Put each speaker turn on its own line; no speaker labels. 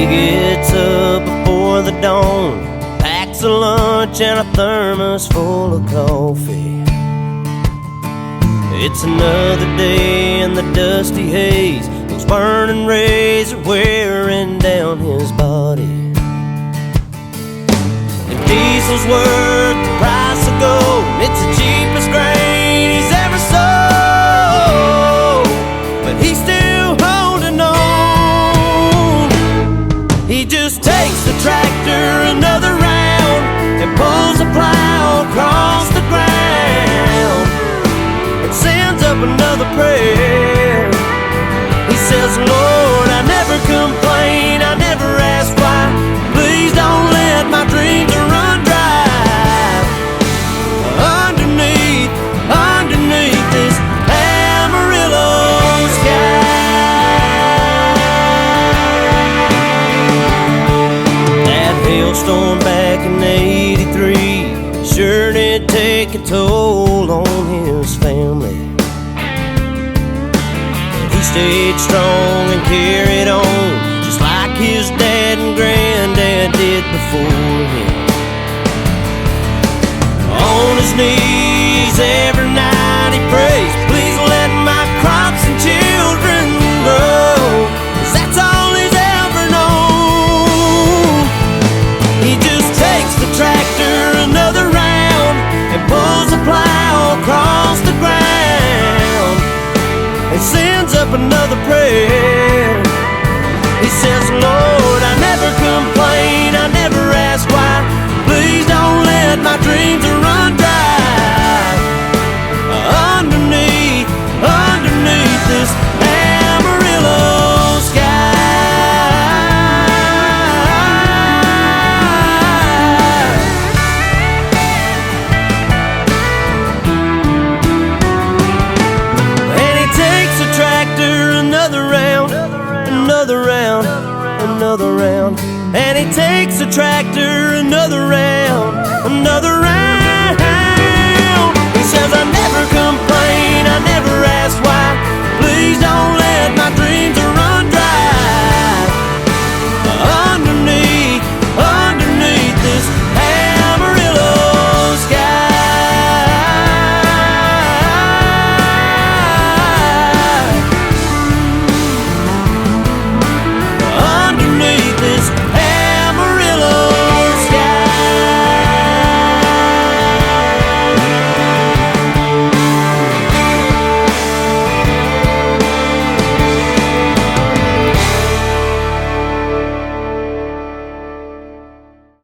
gets up before the dawn, packs a lunch and a thermos full of coffee. It's another day in the dusty haze. Those burning rays are wearing down his body. The diesel's worth the price of gold. It's the cheapest grain he's ever sold, but he's still holding on. He just takes the tractor another round and pulls the plow across the ground and sends up another prayer. He says, Lord, I never complain, I never ask why. Please don't let my dreams run dry. Underneath this Amarillo sky. That hailstorm back in '83 sure did take a toll on his family. He stayed strong and carried on, just like his dad and granddad did before him. On his knees every night he prays, please let my crops and children grow, 'cause that's all he's ever known. He just takes the tractor another round and pulls the plow across the ground and sends up another prayer. He says, Lord, I never complain, I never ask why. Please don't let my dreams run dry. Underneath this Amarillo sky. And he takes the tractor another round, another round, another round. And he takes the tractor another round, another